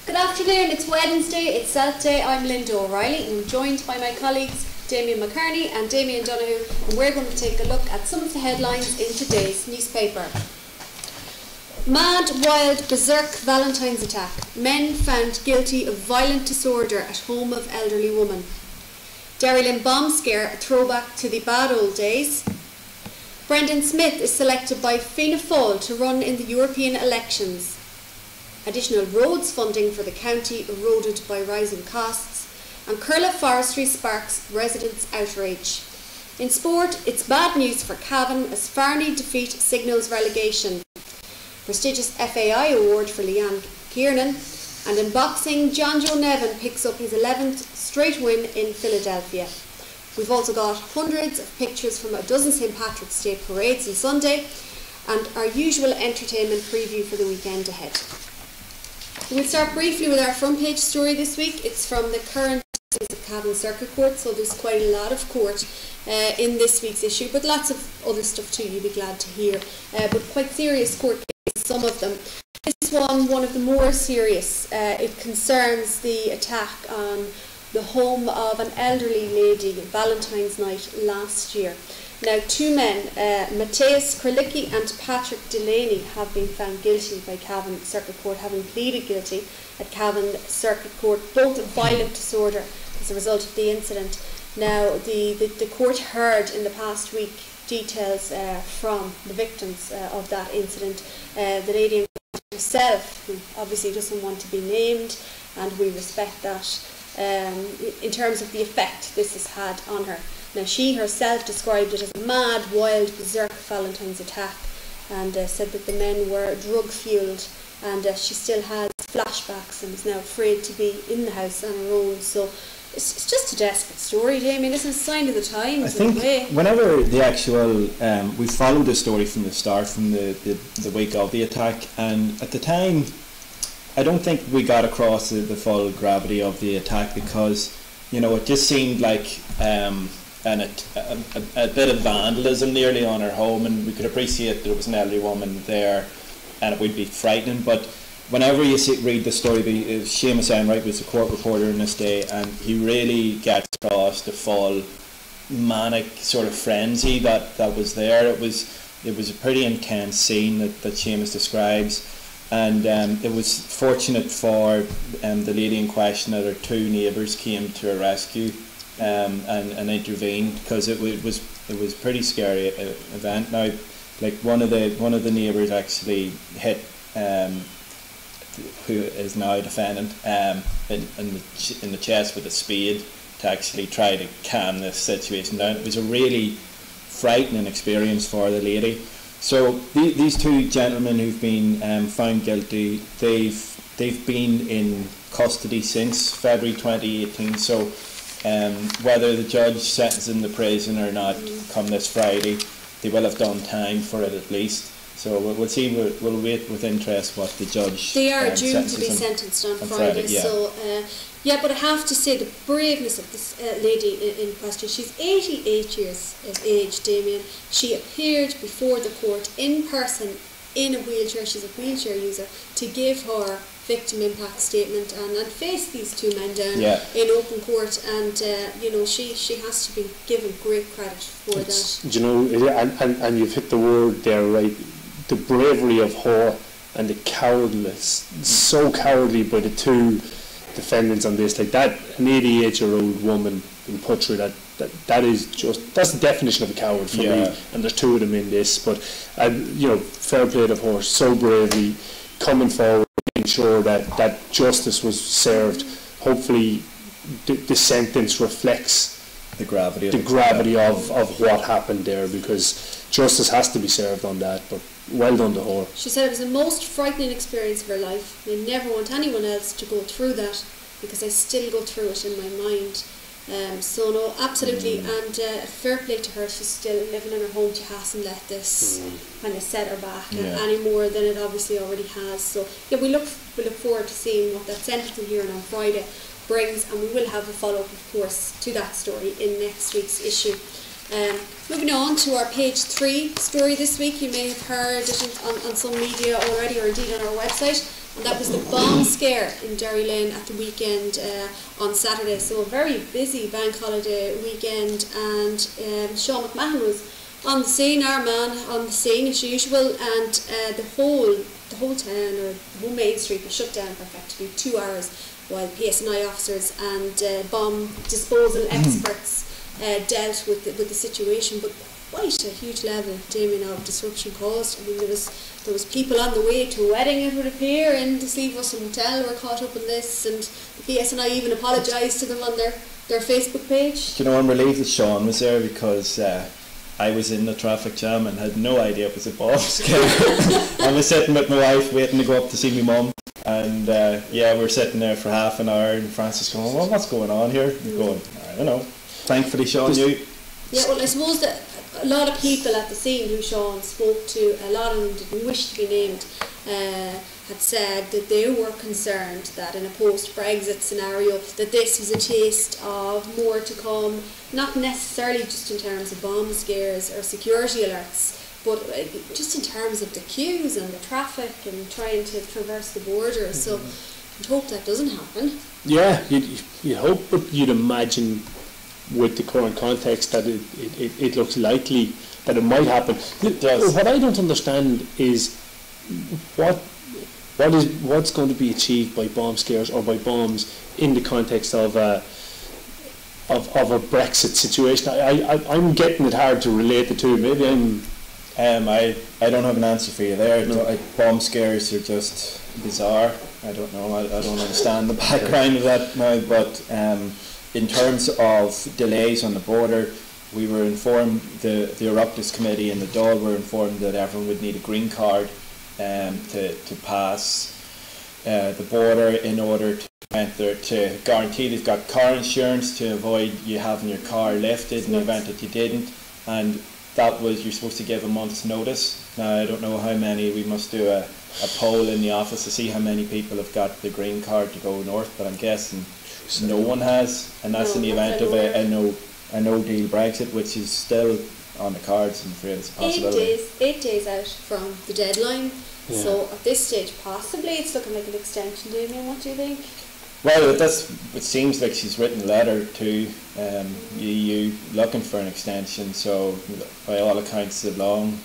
Good afternoon, it's Wednesday, it's Celt Day. I'm Linda O'Reilly and I'm joined by my colleagues Damien McCartney and Damien Donoghue, and we're going to take a look at some of the headlines in today's newspaper. Mad, wild, berserk Valentine's attack. Men found guilty of violent disorder at home of elderly woman. Derrylin bomb scare, a throwback to the bad old days. Brendan Smith is selected by Fianna Fáil to run in the European elections. Additional roads funding for the county eroded by rising costs. And Curla Forestry sparks residents' outrage. In sport, it's bad news for Cavan as Farney defeat signals relegation. Prestigious FAI award for Leanne Kiernan. And in boxing, John Joe Nevin picks up his 11th straight win in Philadelphia. We've also got hundreds of pictures from a dozen St Patrick's Day parades on Sunday and our usual entertainment preview for the weekend ahead. We'll start briefly with our front page story this week. It's from the current of Cavan Circuit Court, so there's quite a lot of court in this week's issue, but lots of other stuff too, you'll be glad to hear. But quite serious court cases, some of them. This one of the more serious. It concerns the attack on the home of an elderly lady Valentine's night last year. Now, two men, Matthias Krlicki and Patrick Delaney, have been found guilty by Cavan Circuit Court, having pleaded guilty at Cavan Circuit Court, both of violent disorder as a result of the incident. Now, the court heard in the past week details from the victims of that incident. The lady herself, who obviously doesn't want to be named, and we respect that, in terms of the effect this has had on her. Now, she herself described it as a mad, wild, berserk Valentine's attack, and said that the men were drug-fueled, and she still has flashbacks and is now afraid to be in the house on her own. So it's just a desperate story, Damien. It's a sign of the times. I think whenever the actual, we followed the story from the start, from the week of the attack, and at the time, I don't think we got across the full gravity of the attack, because, you know, it just seemed like a bit of vandalism nearly on her home, and we could appreciate there was an elderly woman there and it would be frightening. But whenever you read the story, Seamus Enright was a court reporter in this day, and he really gets across the full manic sort of frenzy that was there. It was a pretty intense scene that Seamus describes, and it was fortunate for the lady in question that her two neighbours came to her rescue and intervened, because it was pretty scary event. Now, like one of the neighbours actually hit who is now a defendant in the chest with a spade to actually try to calm this situation down. It was a really frightening experience for the lady. So these two gentlemen who've been found guilty, they've been in custody since February 2018. So whether the judge sentences them to prison or not come this Friday, they will have done time for it at least. So we'll see. We'll wait with interest what the judge. They are due to be sentenced on Friday. Yeah. So yeah, but I have to say the braveness of this lady in question. She's 88 years of age, Damien. She appeared before the court in person in a wheelchair. She's a wheelchair user, to give her victim impact statement and face these two men down in open court, and you know, she has to be given great credit for that. You know, and you've hit the word there, right? The bravery of her and the cowardliness, so cowardly by the two defendants on this. Like that, an 88-year-old woman in put through that is just, that's the definition of a coward for me. And there's two of them in this, but you know, fair play to her, so bravely coming forward, making sure that justice was served. Hopefully the sentence reflects the gravity of what happened there, because justice has to be served on that. But well done to her. She said it was the most frightening experience of her life. I never want anyone else to go through that, because I still go through it in my mind. So no, absolutely, and fair play to her. She's still living in her home. She hasn't let this kind of set her back any more than it obviously already has. So yeah, we look forward to seeing what that sentencing hearing on Friday brings, and we will have a follow-up, of course, to that story in next week's issue. Moving on to our page 3 story this week, you may have heard it on some media already, or indeed on our website, and that was the bomb scare in Derry Lane at the weekend on Saturday. So a very busy bank holiday weekend, and Sean McMahon was on the scene, our man on the scene as usual, and the whole town, or the whole main street, was shut down for effectively 2 hours while PSNI officers and bomb disposal experts dealt with the situation. But quite a huge level, Damien, of disruption caused. I mean, there was people on the way to a wedding, it would appear, in the Sleevus Hotel were caught up in this, and the PSNI even apologised to them on their Facebook page. Do you know, I'm relieved that Sean was there, because I was in the traffic jam and had no idea it was a bomb scare. I was sitting with my wife waiting to go up to see my mum, and we were sitting there for half an hour, and Francis going, well, what's going on here? Going, I don't know. Thankfully Sean knew. Yeah, well, I suppose that a lot of people at the scene who Sean spoke to, a lot of them didn't wish to be named, had said that they were concerned that in a post-Brexit scenario that this was a taste of more to come, not necessarily just in terms of bomb scares or security alerts, but just in terms of the queues and the traffic and trying to traverse the border. So I'd hope that doesn't happen. Yeah, you'd hope, but you'd imagine with the current context that it looks likely that it might happen. What I don't understand is what's going to be achieved by bomb scares or by bombs in the context of a Brexit situation. I'm getting it hard to relate the two. Maybe I don't have an answer for you there. No. Bomb scares are just bizarre. I don't know. I don't understand the background of that now. But in terms of delays on the border, we were informed, the Oireachtas Committee and the Dáil were informed that everyone would need a green card to pass the border in order to enter, to guarantee they've got car insurance to avoid you having your car lifted in the event that you didn't. And that was, you're supposed to give a month's notice. Now I don't know how many, we must do a poll in the office to see how many people have got the green card to go north, but I'm guessing no one has, and that's in the event of a no-deal Brexit, which is still on the cards, and afraid it's a possibility. 8 days out from the deadline, so at this stage possibly it's looking like an extension. Damien, what do you think? Well, it seems like she's written a letter to EU looking for an extension, so by all accounts the long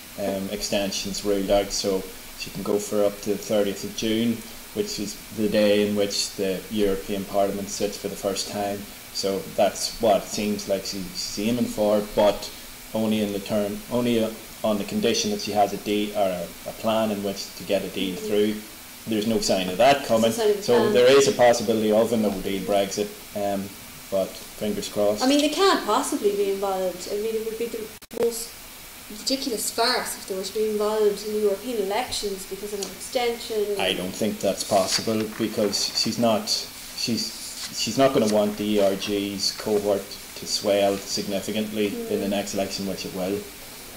extension's ruled out, so she can go for up to the 30th of June, which is the day in which the European Parliament sits for the first time. So that's what it seems like she's aiming for, but only on the condition that she has a deal or a plan in which to get a deal through. There's no sign of that coming, so there is a possibility of a no-deal Brexit, but fingers crossed. I mean, they can't possibly be involved. I mean, it would be the most ridiculous farce if they were to be involved in the European elections because of an extension. I don't think that's possible, because she's not going to want the ERG's cohort to swell significantly in the next election, which it will.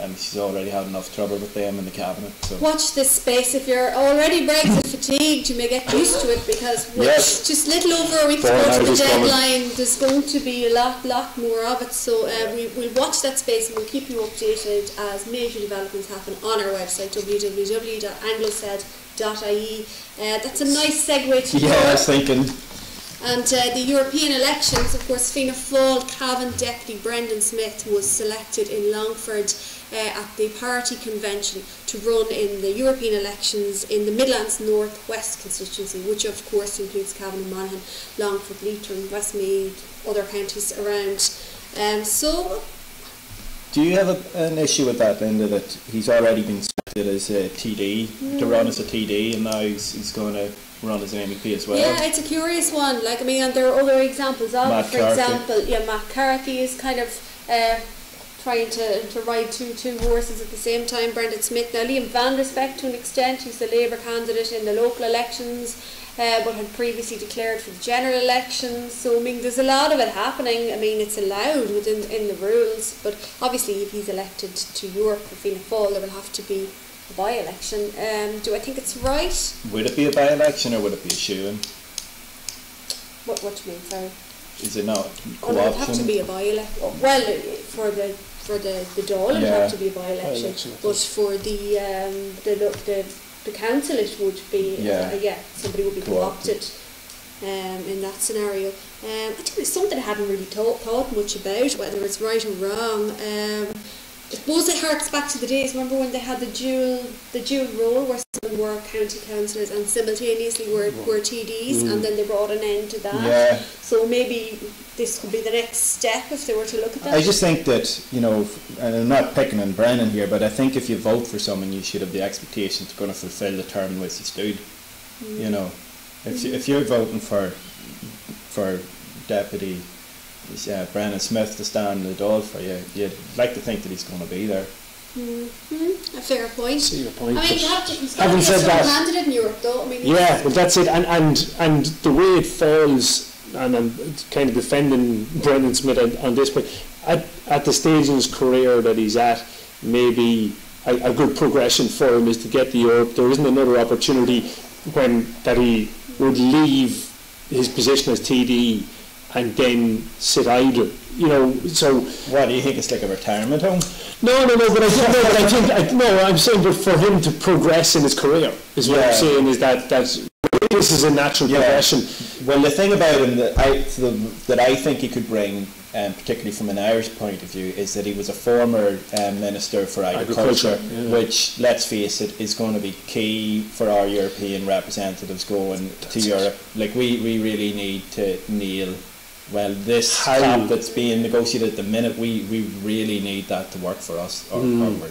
And she's already had enough trouble with them in the cabinet. So. Watch this space. If you're already Brexit fatigued, you may get used to it, because just little over a week to go to the deadline, there's going to be a lot more of it. So we'll watch that space and we'll keep you updated as major developments happen on our website, www.anglocelt.ie. That's a nice segue to I was thinking. And the European elections, of course, Fianna Fáil Cavan deputy Brendan Smith was selected in Longford at the party convention to run in the European elections in the Midlands North West constituency, which of course includes Cavan and Monaghan, Longford, Leitrim, Westmeath, other counties around. So, do you have an issue with that, Linda, that he's already been selected as a TD, to run as a TD, and now he's going to run as an MEP as well? Yeah, it's a curious one. Like, I mean, and there are other examples of it. For example, Matt Carthy is kind of trying to ride two horses at the same time. Brendan Smith. Now, Liam Van Respect, to an extent, who's the Labour candidate in the local elections, but had previously declared for the general elections. So, I mean, there's a lot of it happening. I mean, it's allowed in the rules, but obviously if he's elected to York for Fianna Fáil, there will have to be a by-election. Do I think it's right? Would it be a by-election or would it be a shoe-in? What do you mean, sorry? Is it not co-option? It would have to be a by-election. Well, for the for the Dáil it would have to be a by-election, but for the council it would be somebody would be co-opted in that scenario. I think it's something I hadn't really thought much about, whether it's right or wrong. I suppose it harks back to the days, remember when they had the dual role where some were county councillors and simultaneously were TDs, and then they brought an end to that. Yeah. So maybe this could be the next step if they were to look at that. I just think that, you know, and I'm not picking on Brennan here, but I think if you vote for someone, you should have the expectation to going to fulfil the term in which he stood. You know, if you're voting for Deputy Brennan Smith to stand in the Dáil for you, you'd like to think that he's going to be there. A fair point. See your point. I mean, you have to, he's got having to said get that, some candidate in Europe though. I mean, yeah, well that's it, and the way it falls, and I'm kind of defending Brendan Smith on this point, at the stage in his career that he's at, maybe a good progression for him is to get the Europe. There isn't another opportunity that he would leave his position as TD and then sit idle, you know. So what do you think? It's like a retirement home? No, but I'm saying, but for him to progress in his career is what I'm saying, is that this is a natural progression. Well, the thing about him that I think he could bring, particularly from an Irish point of view, is that he was a former Minister for Agriculture, which, let's face it, is going to be key for our European representatives going to Europe. Like, we really need to nail, well, this cap that's being negotiated at the minute, we really need that to work for us, or we're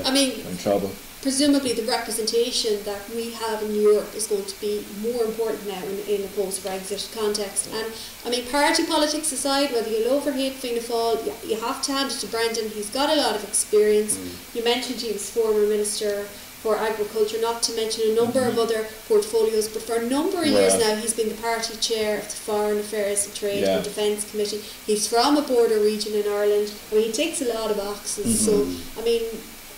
I mean, in trouble. Presumably the representation that we have in Europe is going to be more important now in a post-Brexit context. And I mean, party politics aside, whether you love or hate Fianna Fáil, you have to hand it to Brendan. He's got a lot of experience. You mentioned he was former Minister for Agriculture, not to mention a number of other portfolios, but for a number of years now he's been the party chair of the Foreign Affairs, Trade and Defence Committee. He's from a border region in Ireland. I mean, he ticks a lot of boxes. So, I mean,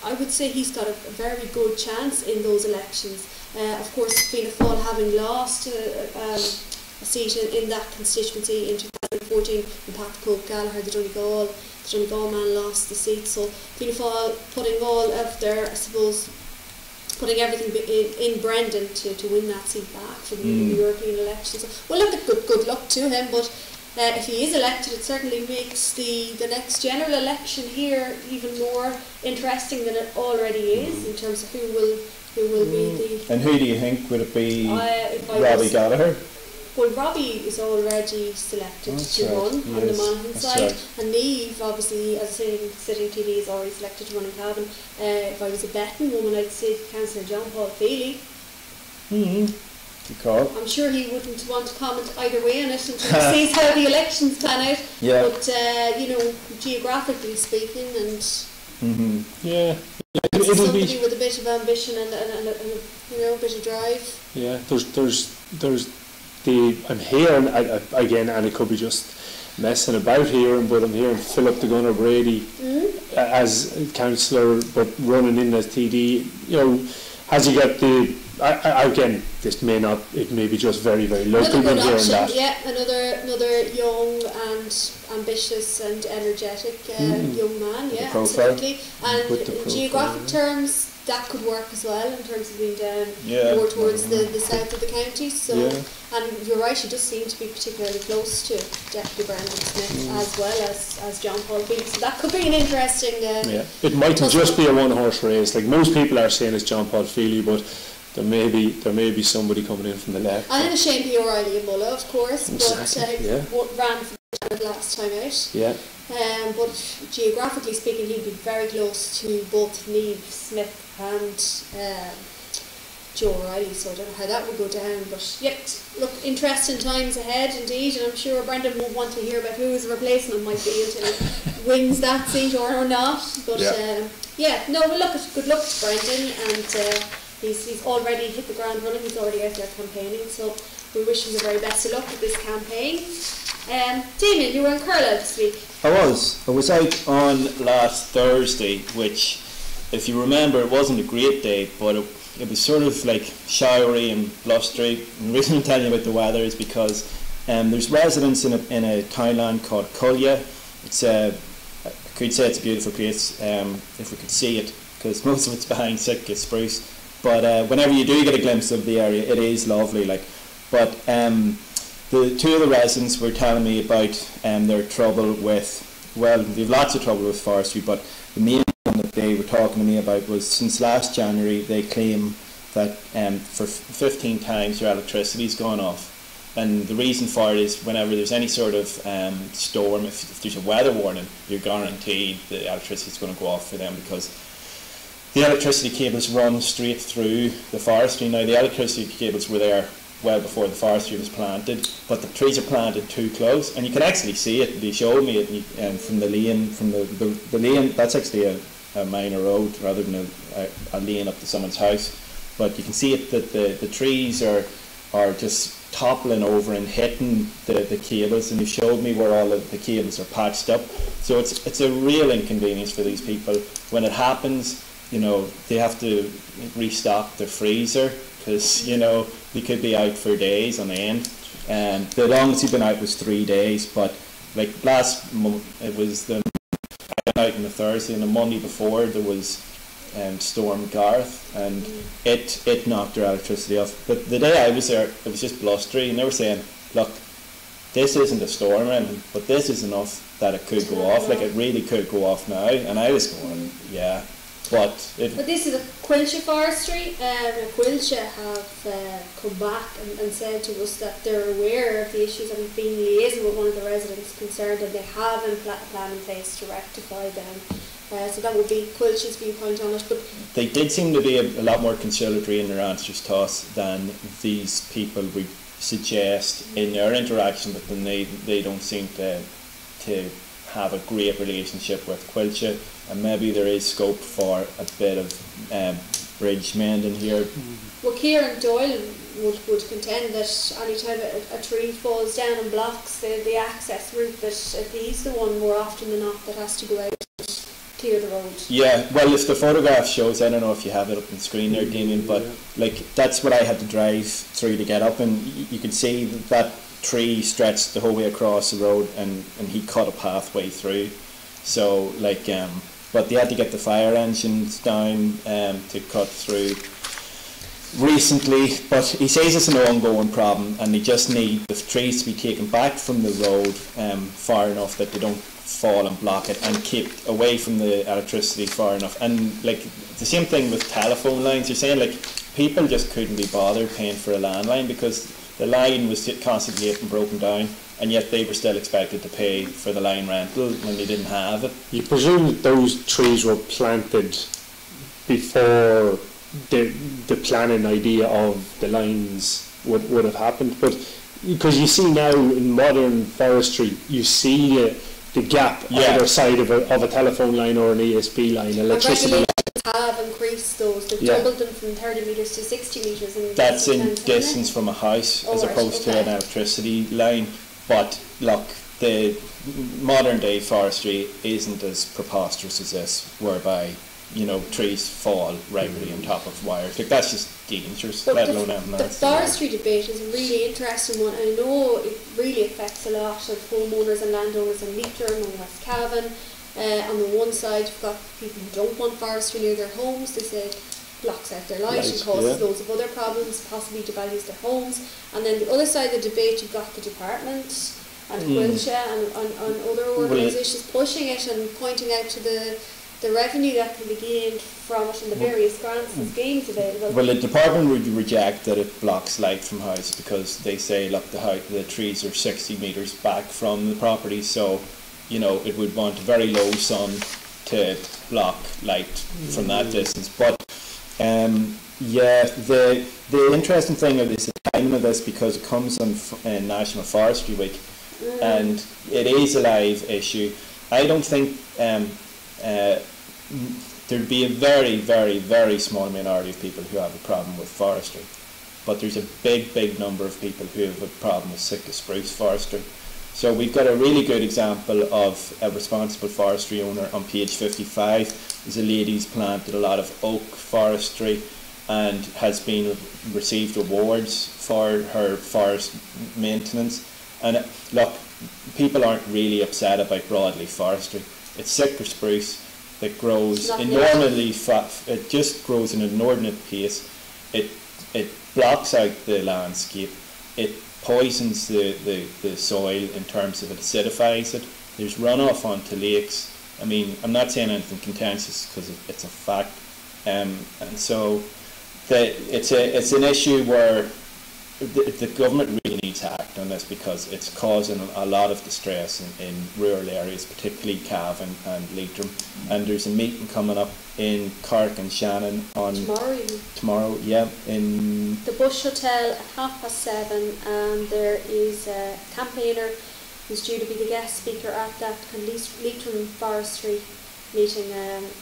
I would say he's got a very good chance in those elections. Of course, Fianna Fáil having lost a seat in that constituency in 2014, and Pat Cope Gallagher, the Donegal man, lost the seat. So Fianna Fáil putting all of their, I suppose, putting everything in Brendan to win that seat back for the European elections. So, well, look, good luck to him, but if he is elected, it certainly makes the next general election here even more interesting than it already is, in terms of who will be the... And who do you think? Would it be Robbie Gallagher? Well, Robbie is already selected to run on the Monaghan side, and Niamh, obviously, as a sitting TD, is already selected to run in Cavan. If I was a betting woman, I'd say Councillor John Paul Feely. Good call. I'm sure he wouldn't want to comment either way on it until he sees how the elections pan out. But you know, geographically speaking, and somebody with a bit of ambition and a bit of drive. Yeah, there's I'm hearing again, and it could be just messing about here, but I'm hearing Philip the Gunner Brady as councillor, but running in as TD. You know, has he got the? Again, it may be just very, very local. Another good option, another young and ambitious and energetic young man, absolutely. And in geographic terms, that could work as well, in terms of being down more towards the south of the county. So, and you're right, he does seem to be particularly close to Deputy Brendan Smith as well as John Paul Feely. So that could be an interesting. It mightn't just be a one-horse race. Like most people are saying, it's John Paul Feely, but there may be somebody coming in from the left. And then Shane P. O'Reilly and Mulla, of course, but ran for the last time out. But geographically speaking, he'd be very close to both Niamh Smith and Joe O'Reilly, so I don't know how that would go down. But yet, look, interesting times ahead indeed, and I'm sure Brendan won't want to hear about who his replacement might be until he wins that seat or not. But good luck to Brendan, and he's already hit the ground running. He's already out there campaigning, so we wish him the very best of luck with this campaign. Damien, you were in Carlisle this week. I was out on last Thursday, which, if you remember, it wasn't a great day, but it was sort of like showery and blustery. And the reason I'm telling you about the weather is because there's residents in a townland called Cullia. It's a could say it's a beautiful place if we could see it, because most of it's behind Sitka spruce. But whenever you do get a glimpse of the area, it is lovely. But the two of the residents were telling me about their trouble with, well, they have lots of trouble with forestry, but the main one that they were talking to me about was since last January they claim that for 15 times their electricity's gone off. And the reason for it is whenever there's any sort of storm, if there's a weather warning, you're guaranteed the electricity is going to go off for them, because the electricity cables run straight through the forestry. Now, the electricity cables were there well before the forestry was planted, but the trees are planted too close, and you can actually see it. They showed me it from the lane, the lane. That's actually a minor road rather than a lane up to someone's house, but you can see it that the trees are just toppling over and hitting the cables, and they showed me where all of the cables are patched up. So it's a real inconvenience for these people. When it happens, you know, they have to restock their freezer, because, you know, they could be out for days on end. And the longest we've been out was 3 days, but like last month it was I went out on the Thursday, and the Monday before there was Storm Garth, and it knocked their electricity off. But the day I was there, it was just blustery, and they were saying, look, this isn't a storm or anything, but this is enough that it could go off. Like, it really could go off now. And I was going, yeah. But this is a Quilcha forestry, and Quilcha have come back and said to us that they're aware of the issues and have been liaising with one of the residents concerned, and they have a plan in place to rectify them. So that would be Quilcha's viewpoint on it. But they did seem to be a lot more conciliatory in their answers to us than these people would suggest in their interaction with them. They don't seem to have a great relationship with Quilcha, and maybe there is scope for a bit of bridge mending here. Well, Kieran Doyle would contend that any time a tree falls down and blocks the access route, that he's the one more often than not that has to go out and clear the road. Yeah, well, if the photograph shows, I don't know if you have it up on the screen there, Damien, but like that's what I had to drive through to get up, and you can see that tree stretched the whole way across the road, and he cut a pathway through. So like, but they had to get the fire engines down to cut through recently. But he says it's an ongoing problem, and they just need the trees to be taken back from the road far enough that they don't fall and block it, and keep away from the electricity far enough. And like the same thing with telephone lines. You're saying like people just couldn't be bothered paying for a landline because the line was constantly getting broken down, and yet they were still expected to pay for the line rental when they didn't have it. You presume that those trees were planted before the planning idea of the lines would have happened, but because you see now in modern forestry, you see the gap either side of a telephone line or an ESP line, electricity line. Have increased those. They've doubled them from 30 metres to 60 metres. And that's in distance from a house as opposed to an electricity line. But look, the modern day forestry isn't as preposterous as this, whereby, you know, trees fall regularly on top of wires. Like, that's just dangerous, but let alone anything else. The forestry debate is a really interesting one. I know it really affects a lot of homeowners and landowners in Leitrim and West Cavan. On the one side, you've got people who don't want forestry near their homes. They say it blocks out their light and causes loads of other problems, possibly devalues their homes. And then the other side of the debate, you've got the department and Quilcha and other organisations pushing it and pointing out to the revenue that can be gained from it and the various grants and schemes available. Well, the department would reject that it blocks light from houses, because they say, look, the trees are 60 metres back from the property, so you know, it would want very low sun to block light from that distance. But yeah, the interesting thing is the timing of this, because it comes on National Forestry Week, and it is a live issue. I don't think there'd be a very, very, very small minority of people who have a problem with forestry, but there's a big number of people who have a problem with Sitka spruce forestry. So we've got a really good example of a responsible forestry owner on page 55. There's a lady who's planted a lot of oak forestry and has received awards for her forest maintenance. And look, people aren't really upset about broadleaf forestry. It's cypress spruce that grows Not inordinately fast. It just grows in an inordinate pace. It blocks out the landscape. It poisons the soil in terms of it acidifies it. There's runoff onto lakes. I mean, I'm not saying anything contentious because it's a fact. And so it's an issue where the government really needs to act on this, because it's causing a lot of distress in rural areas, particularly Cavan and Leitrim. And there's a meeting coming up in Cork and Shannon on tomorrow, yeah, in the Bush Hotel at 7:30, and there is a campaigner who's due to be the guest speaker at that Leitrim Forestry meeting,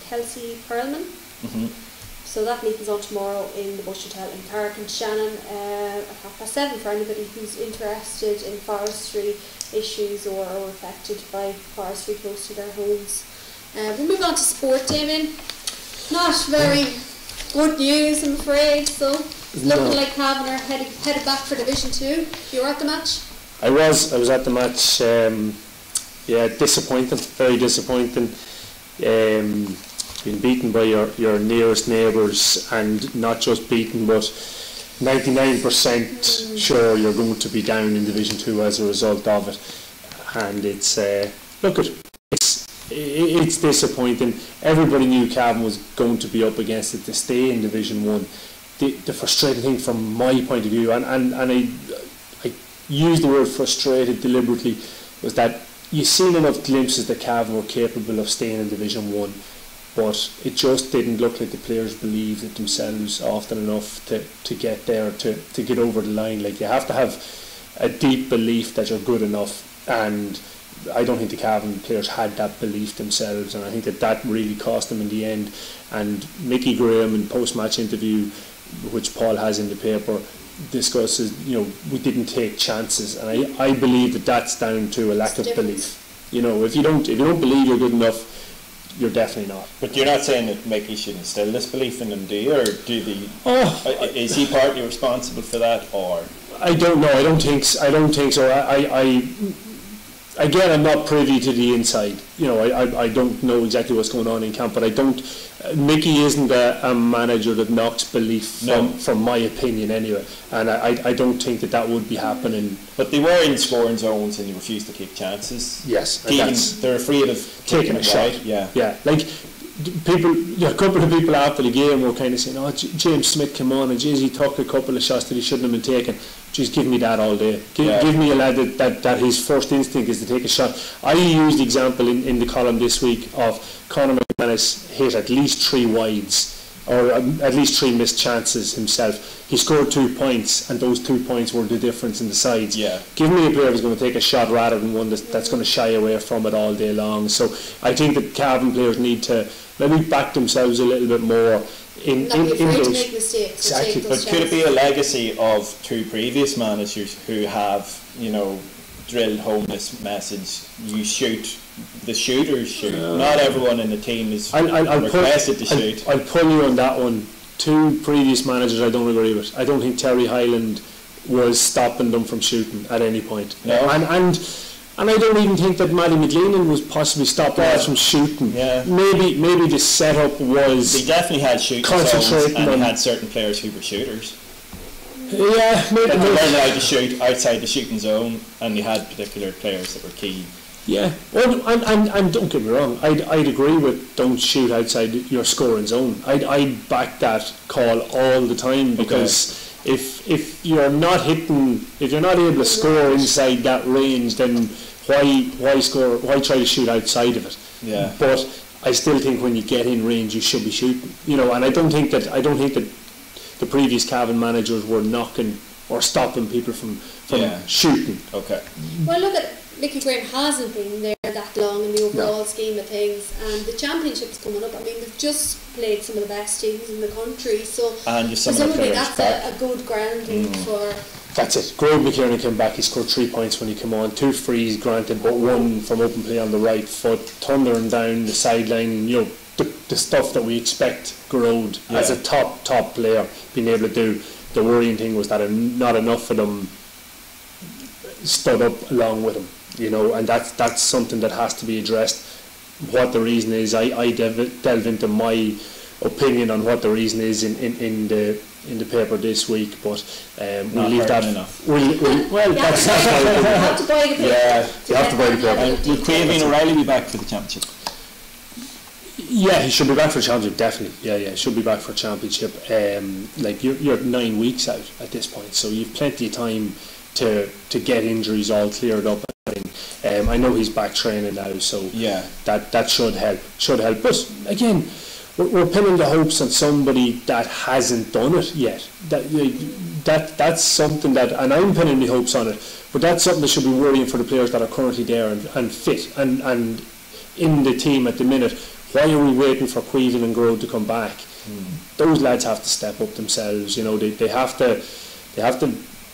Kelsey Perlman. Mm-hmm. So that meeting's on tomorrow in the Bush Hotel in Cork and Shannon at 7:30 for anybody who's interested in forestry issues or affected by forestry close to their homes. We'll move on to sport, Damien. Not very good news, I'm afraid. So it's looking like Cavan are headed back for Division 2. You were at the match? I was at the match. Yeah, disappointing, very disappointing. Being beaten by your nearest neighbours, and not just beaten, but 99% sure you're going to be down in Division 2 as a result of it. And it's it's disappointing. Everybody knew Cavan was going to be up against it to stay in Division 1. The frustrating thing from my point of view, and I use the word frustrated deliberately, was that you've seen enough glimpses that Cavan were capable of staying in Division 1, but it just didn't look like the players believed it themselves often enough to get there, to get over the line. Like, you have to have a deep belief that you're good enough, and I don't think the Cavan players had that belief themselves, and I think that really cost them in the end. And Mickey Graham, in post-match interview, which Paul has in the paper, discusses, we didn't take chances, and I believe that's down to a lack of belief. If you don't believe you're good enough, you're definitely not. But you're not saying that Mickey should instill this belief in them, do you? Or is he partly responsible for that, or? I don't know. I don't think so. Again, I'm not privy to the inside. I don't know exactly what's going on in camp, but I don't. Mickey isn't a manager that knocks belief from my opinion anyway, and I don't think that would be happening. But they were in scoring zones and they refused to take chances. Yes, they're afraid of taking a shot. Right. Yeah. Like people, a couple of people after the game were kind of saying, "Oh, James Smith came on and he took a couple of shots that he shouldn't have been taking." Just give me that all day. Give me a lad that his first instinct is to take a shot. I used the example in the column this week of Conor McManus hit at least 3 wides, or at least 3 missed chances himself. He scored 2 points, and those 2 points were the difference in the sides. Yeah. Give me a player who's going to take a shot rather than one that's going to shy away from it all day long. So I think that Cavan players need to maybe back themselves a little bit more. In those, to make mistakes. Exactly. But could it be a legacy of 2 previous managers who have, drilled home this message? You shoot, the shooters shoot. Not everyone in the team is requested to shoot. I'll pull you on that one. 2 previous managers I don't agree with. I don't think Terry Hyland was stopping them from shooting at any point. No. And I don't even think that Matty McLean was possibly stopping us from shooting. Yeah. Maybe the setup was. He definitely had shooting zones, and he had certain players who were shooters. Yeah, maybe. They weren't allowed to shoot outside the shooting zone, and they had particular players that were key. Yeah, well, and don't get me wrong, I'd agree with don't shoot outside your scoring zone. I'd back that call all the time, because if you're not able to score inside that range, then why try to shoot outside of it? Yeah. But I still think when you get in range, you should be shooting. And I don't think that the previous Cavan managers were knocking or stopping people from shooting. Okay. Well, look at Mickey Graham hasn't been there that long in the overall scheme of things, and the championship's coming up. I mean, they've just played some of the best teams in the country, so presumably that's a good grounding for. That's it. Graham McKiernan came back. He scored 3 points when he came on. 2 frees granted, but 1 from open play on the right foot, thundering down the sideline. The stuff that we expect Grode as a top player being able to do. The worrying thing was that not enough of them stood up along with him. And that's something that has to be addressed. what the reason is. I delve into my opinion on what the reason is in the paper this week, but we'll leave that. Well, that's you have to buy the paper. Yeah, you have to buy the paper. Will Cavan O'Reilly be back for the championship? Yeah, he should be back for championship, definitely. Yeah, he should be back for championship. Like you're 9 weeks out at this point, so you've plenty of time to get injuries all cleared up. I know he's back training now, so yeah, that should help. But again, we're pinning the hopes on somebody that hasn't done it yet. That's something that, and I'm pinning the hopes on it. But that's something that should be worrying for the players that are currently there and fit and in the team at the minute. Why are we waiting for Cavan and Grode to come back? Those lads have to step up themselves. You know, they have to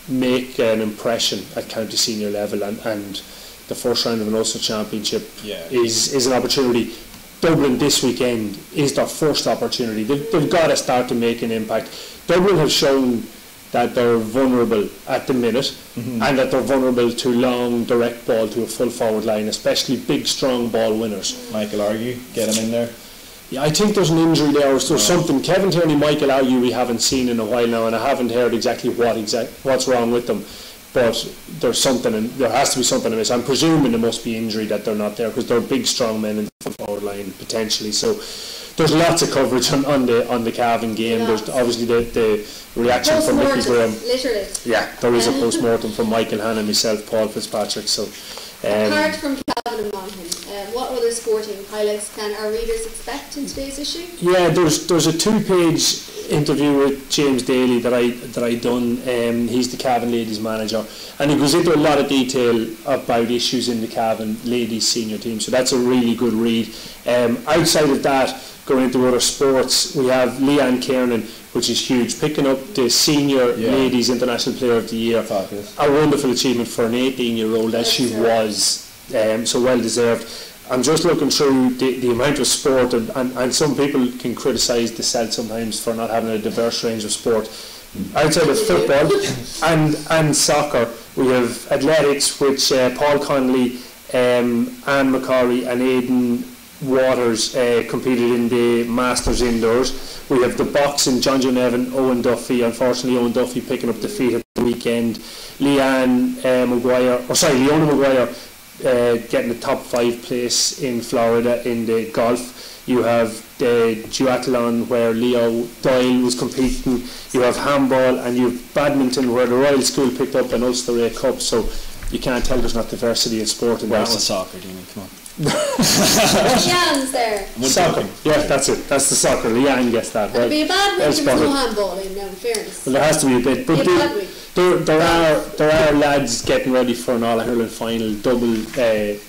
make an impression at county senior level, and the first round of an Ulster Championship is an opportunity. Dublin this weekend is their first opportunity. They've got to start to make an impact. Dublin have shown that they're vulnerable at the minute, and that they're vulnerable to long direct ball to a full forward line, especially big strong ball winners. Michael Argue, get him in there. Yeah, I think there's an injury there. There's something. Kevin Tierney, Michael Argue, we haven't seen in a while now, and I haven't heard exactly what's wrong with them. But there's something, and there has to be something amiss. I'm presuming there must be injury that they're not there, because they're big strong men in the full forward line potentially. So there's lots of coverage on the Cavan game. Yeah. There's obviously the reaction from Mickey Graham. Literally. Yeah, there is a post-mortem from Michael Hanna, myself, Paul Fitzpatrick. So apart from Cavan and Monaghan, what other sporting highlights can our readers expect in today's issue? Yeah, there's a 2-page interview with James Daly that I done. He's the Cavan ladies manager, and he goes into a lot of detail about issues in the Cavan ladies senior team, so that's a really good read. Outside of that, going into other sports, we have Leanne Kiernan, which is huge, picking up the senior ladies international player of the year. Fabulous. A wonderful achievement for an 18-year-old as she was, so well deserved. I'm just looking through the amount of sport, and some people can criticise the Celt sometimes for not having a diverse range of sport. Outside of football and soccer, we have athletics, which Paul Connolly, Anne McCorry and Aidan Waters competed in the Masters indoors. We have the boxing, John Nevin, Owen Duffy. Unfortunately, Owen Duffy picking up defeat at the weekend. Leona Maguire getting the top 5 place in Florida in the golf. You have the duathlon where Leo Doyle was competing. You have handball, and you have badminton where the Royal School picked up an Ulster A Cup. So you can't tell there's not diversity in sport in that one. Where's the soccer, Damien? Come on. Leanne's there. Soccer, yeah, that's it. That's the soccer. Leanne gets that. It'd be a bad week well if there's spotted. no handball in now, in fairness. Well, there has to be a bit, but there are lads getting ready for an All Ireland final.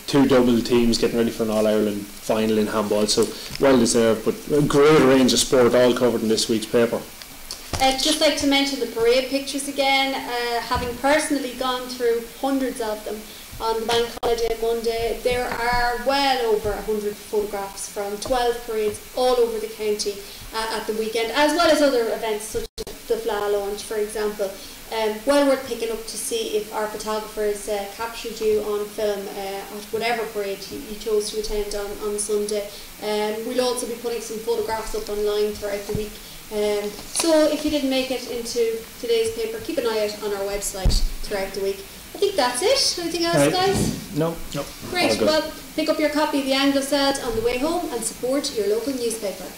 Two double teams getting ready for an All Ireland final in handball. So well deserved, but a great range of sport all covered in this week's paper. I'd just like to mention the parade pictures again. Having personally gone through hundreds of them on the bank holiday Monday, there are well over 100 photographs from 12 parades all over the county at the weekend, as well as other events such as the Fla launch, for example. Well worth picking up to see if our photographers captured you on film at whatever parade you chose to attend on Sunday. We'll also be putting some photographs up online throughout the week. So if you didn't make it into today's paper, keep an eye out on our website throughout the week. I think that's it. Anything else, guys? No. Great. Well, pick up your copy of the Anglo Celt on the way home and support your local newspaper.